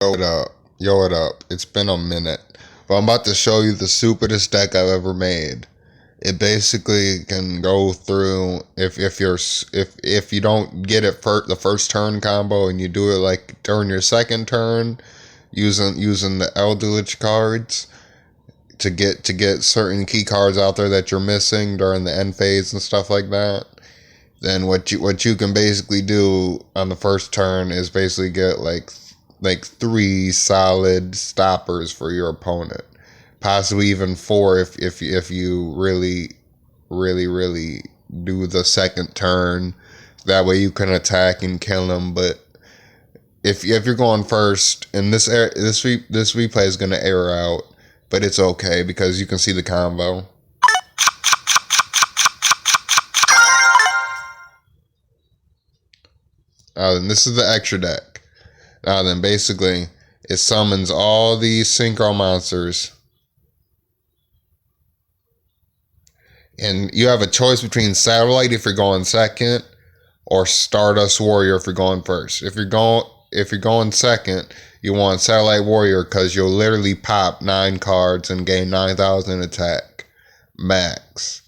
Yo, what up? Yo, what up? It's been a minute. But I'm about to show you the stupidest deck I've ever made. It basically can go through if you don't get it the first turn combo and you do it like during your second turn using the eldlich cards to get certain key cards out there that you're missing during the end phase and stuff like that. Then what you can basically do on the first turn is basically get like three solid stoppers for your opponent, possibly even four if you really do the second turn. That way you can attack and kill them. But if you're going first, and this replay is gonna air out, but it's okay because you can see the combo. Then this is the extra deck. Now then, basically, it summons all these synchro monsters. And you have a choice between Satellite if you're going second, or Stardust Warrior if you're going first. If you're going second, you want Satellite Warrior because you'll literally pop 9 cards and gain 9,000 attack max.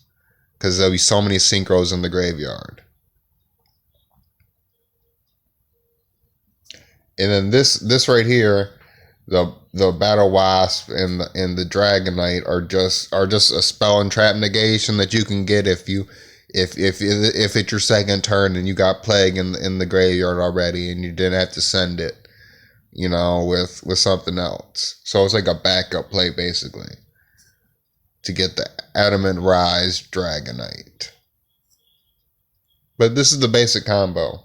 Because there'll be so many synchros in the graveyard. And then this right here, the Battle Wasp and the Dragon Knight are just a spell and trap negation that you can get if it's your second turn and you got Plague in the graveyard already and you didn't have to send it, with something else. So it's like a backup play basically to get the Adamant Rise Dragon Knight. But this is the basic combo.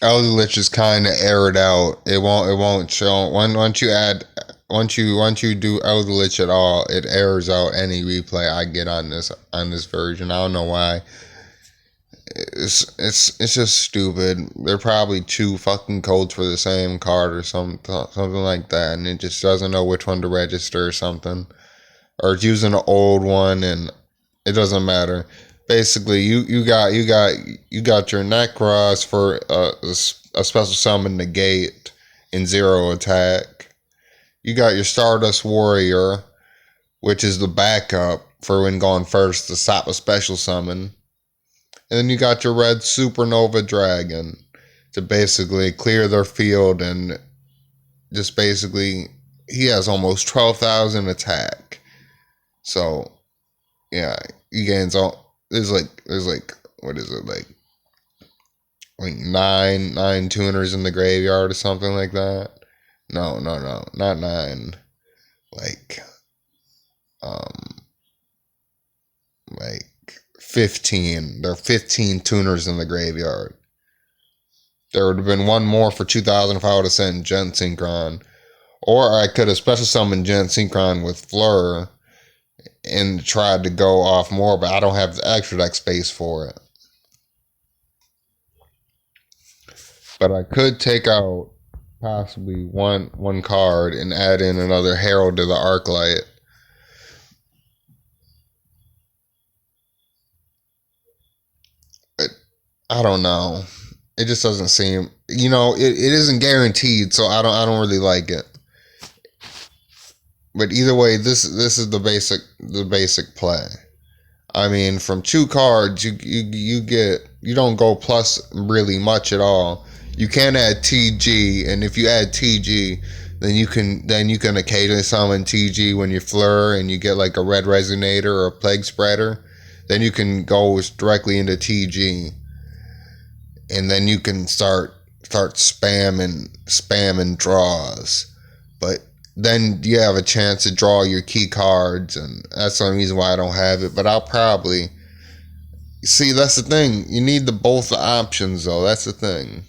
eldlich is kind of aired out. It won't show once you do eldlich at all. It airs out any replay I get on this version. I don't know why. It's just stupid. They're probably two fucking codes for the same card or something like that, and it just doesn't know which one to register or something, or it's using an old one, and it doesn't matter. Basically, you got your Necros for a special summon negate and zero attack. You got your Stardust Warrior, which is the backup for when going first to stop a special summon. And then you got your red Supernova Dragon to basically clear their field, and just basically he has almost 12,000 attack. So yeah, he gains all. There's like what is it, like nine tuners in the graveyard or something like that. No, not 9. Like like 15. There are 15 tuners in the graveyard. There would have been one more for 2,000 if I would have sent Gent Synchron. Or I could have special summoned Gent Synchron with Fleur and tried to go off more, but I don't have the extra deck space for it. But I could take out possibly one card and add in another Herald to the Arclight. I don't know. It just doesn't seem, it isn't guaranteed, so I don't really like it. But either way, this is the basic play. I mean, from 2 cards, you don't go plus really much at all. You can add TG, and if you add TG, then you can occasionally summon TG when you Fleur and you get like a red Resonator or a Plague Spreader. Then you can go directly into TG. And then you can start spamming draws. But then you have a chance to draw your key cards, and that's the only reason why I don't have it. But I'll probably see, that's the thing. You need both the options though. That's the thing.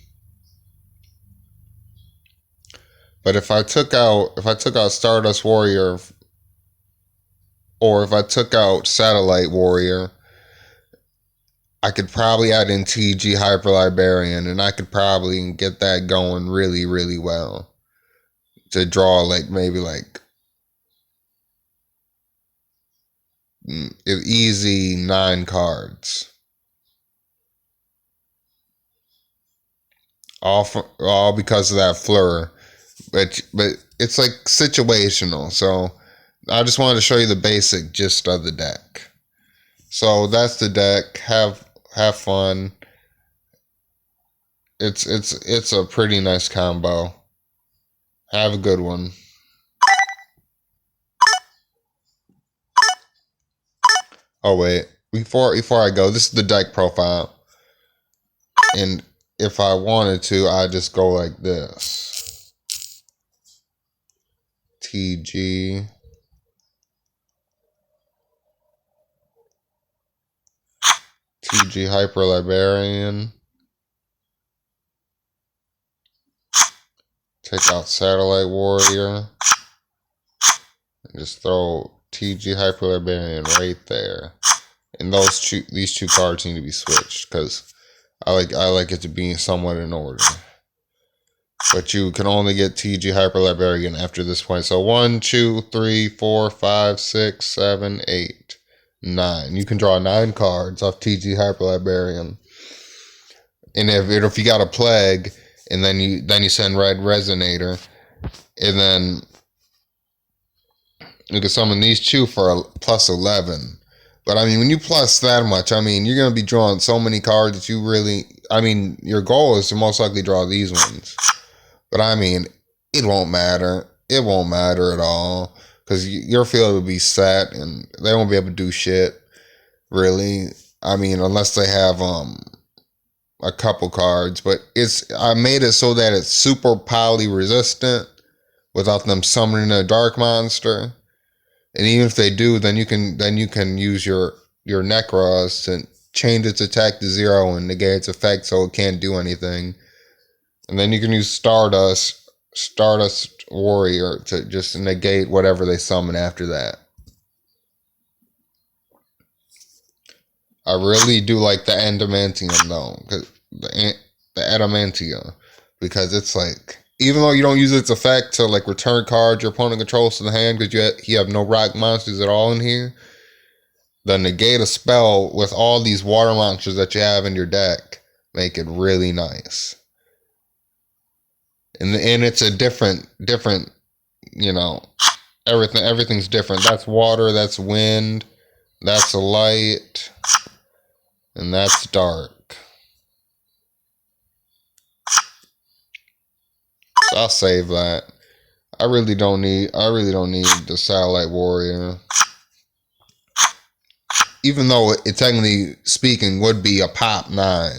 But if I took out Stardust Warrior, or if I took out Satellite Warrior, I could probably add in TG Hyper Librarian, and I could probably get that going really, really well to draw maybe easy 9 cards. All because of that Fleur. But it's like situational. So I just wanted to show you the basic gist of the deck. So that's the deck. Have fun. It's a pretty nice combo. Have a good one. Oh wait, before I go, this is the deck profile. And if I wanted to, I'd just go like this. TG. TG Hyper Librarian. Take out Satellite Warrior. And just throw TG Hyper Librarian right there. And these two cards need to be switched because I like it to be somewhat in order. But you can only get TG Hyper Librarian after this point. So 1, 2, 3, 4, 5, 6, 7, 8, 9. You can draw 9 cards off TG Hyper Librarian. And if you got a Plague, and then you send red Resonator, and then you can summon these 2 for a plus 11. But I mean, when you plus that much, I mean, you're gonna be drawing so many cards that you really, I mean, your goal is to most likely draw these ones. But I mean, it won't matter. It won't matter at all because your field will be set, and they won't be able to do shit. Really, I mean, unless they have a couple cards. But I made it so that it's super poly resistant without them summoning a dark monster. And even if they do, then you can use your Necros to change its attack to 0 and negate its effect so it can't do anything. And then you can use Stardust Warrior to just negate whatever they summon after that. I really do like the Adamantium though, cause the Adamantium, because it's like, even though you don't use its effect to like return cards your opponent controls to the hand because you have no rock monsters at all in here, the negate a spell with all these water monsters that you have in your deck make it really nice. And it's a different, you know, everything's different. That's water, that's wind, that's light, and that's dark. So I'll save that. I really don't need the Satellite Warrior. Even though it technically speaking would be a pop 9.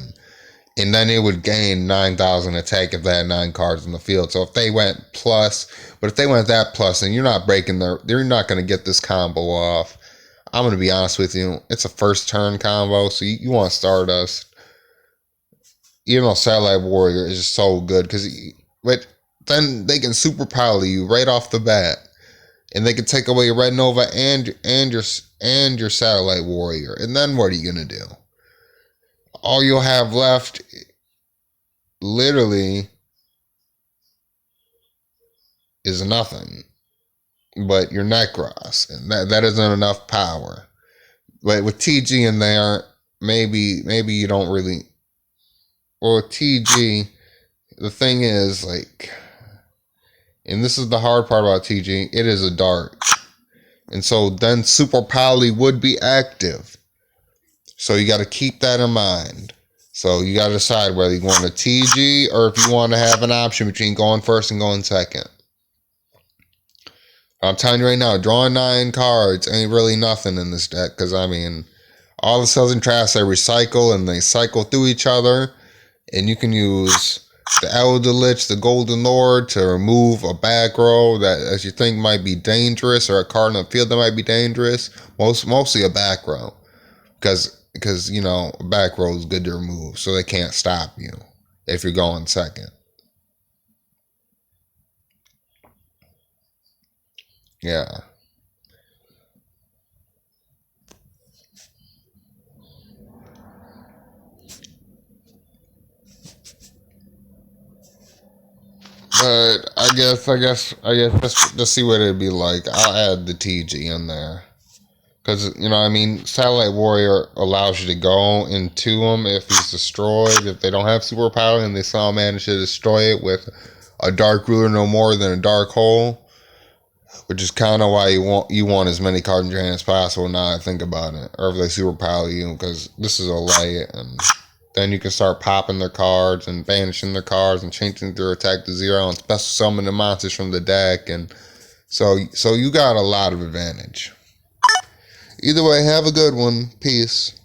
And then it would gain 9,000 attack if they had 9 cards in the field. So if they went plus, but if they went that plus, then you're not you're not going to get this combo off. I'm going to be honest with you. It's a first turn combo, so you want Stardust. Even though Satellite Warrior is just so good, but then they can super power you right off the bat. And they can take away your Red Nova and your Satellite Warrior. And then what are you going to do? All you'll have left, literally, is nothing but your Necros, and that isn't enough power. But with TG in there, maybe you don't really. Well, with TG, the thing is like, and this is the hard part about TG, it is a dark, and so then Super Poly would be active. So you got to keep that in mind. So you got to decide whether you want a TG or if you want to have an option between going first and going second. I'm telling you right now, drawing 9 cards ain't really nothing in this deck. Because, I mean, all the cells and traps, they recycle and they cycle through each other. And you can use the eldlich, the Golden Lord, to remove a back row that as you think might be dangerous, or a card in the field that might be dangerous. Mostly a back row. Because, you know, a back row is good to remove, so they can't stop you if you're going second. Yeah. But I guess just to see what it'd be like, I'll add the TG in there. Because, you know, I mean, Satellite Warrior allows you to go into them if he's destroyed. If they don't have superpower and they somehow manage to destroy it with a Dark Ruler no more than a Dark Hole. Which is kind of why you want as many cards in your hand as possible now I think about it. Or if they superpower you, because this is a light, and then you can start popping their cards and banishing their cards and changing their attack to 0 and special summon the monsters from the deck, and so you got a lot of advantage. Either way, have a good one. Peace.